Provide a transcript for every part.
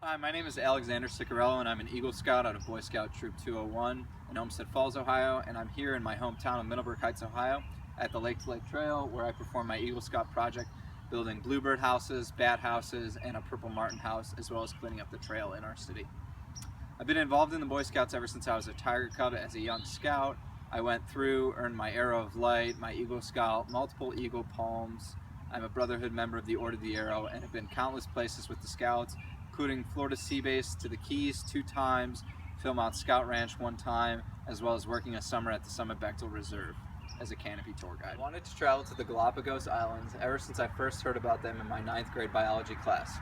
Hi, my name is Alexander Ciccarello and I'm an Eagle Scout out of Boy Scout Troop 201 in Olmsted Falls, Ohio, and I'm here in my hometown of Middleburg Heights, Ohio at the Lake to Lake Trail where I perform my Eagle Scout project building bluebird houses, bat houses, and a purple martin house, as well as cleaning up the trail in our city. I've been involved in the Boy Scouts ever since I was a Tiger Cub as a young scout. I went through, earned my Arrow of Light, my Eagle Scout, multiple Eagle Palms. I'm a Brotherhood member of the Order of the Arrow and have been countless places with the Scouts, including Florida Sea Base to the Keys 2 times, Philmont Scout Ranch 1 time, as well as working a summer at the Summit Bechtel Reserve as a canopy tour guide. I wanted to travel to the Galapagos Islands ever since I first heard about them in my 9th grade biology class.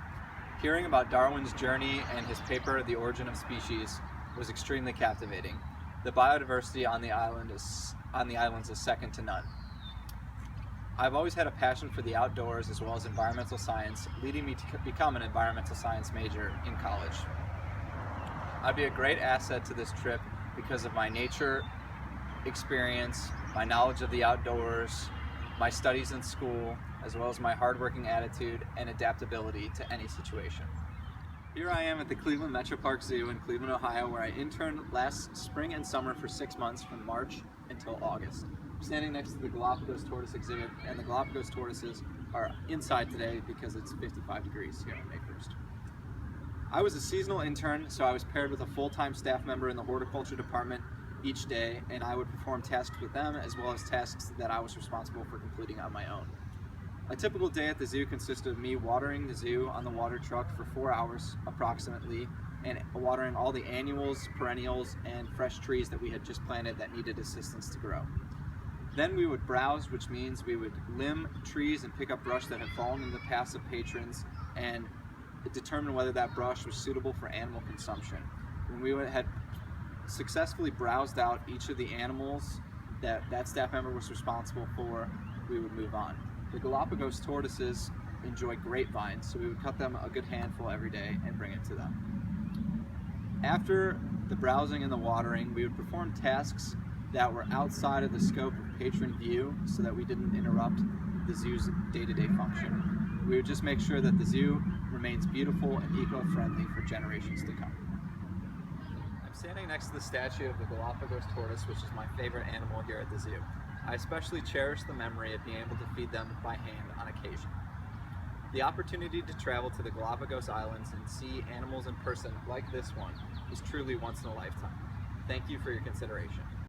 Hearing about Darwin's journey and his paper, The Origin of Species, was extremely captivating. The biodiversity on the islands is second to none. I've always had a passion for the outdoors as well as environmental science, leading me to become an environmental science major in college. I'd be a great asset to this trip because of my nature experience, my knowledge of the outdoors, my studies in school, as well as my hardworking attitude and adaptability to any situation. Here I am at the Cleveland Metro Park Zoo in Cleveland, Ohio, where I interned last spring and summer for 6 months from March until August. I'm standing next to the Galapagos tortoise exhibit, and the Galapagos tortoises are inside today because it's 55 degrees here on May 1st. I was a seasonal intern, so I was paired with a full-time staff member in the horticulture department each day, and I would perform tasks with them as well as tasks that I was responsible for completing on my own. A typical day at the zoo consisted of me watering the zoo on the water truck for 4 hours approximately, and watering all the annuals, perennials, and fresh trees that we had just planted that needed assistance to grow. Then we would browse, which means we would limb trees and pick up brush that had fallen in the paths of patrons and determine whether that brush was suitable for animal consumption. When we had successfully browsed out each of the animals that staff member was responsible for, we would move on. The Galapagos tortoises enjoy grapevines, so we would cut them a good handful every day and bring it to them. After the browsing and the watering, we would perform tasks that were outside of the scope of patron view so that we didn't interrupt the zoo's day-to-day function. We would just make sure that the zoo remains beautiful and eco-friendly for generations to come. I'm standing next to the statue of the Galapagos tortoise, which is my favorite animal here at the zoo. I especially cherish the memory of being able to feed them by hand on occasion. The opportunity to travel to the Galapagos Islands and see animals in person like this one is truly once in a lifetime. Thank you for your consideration.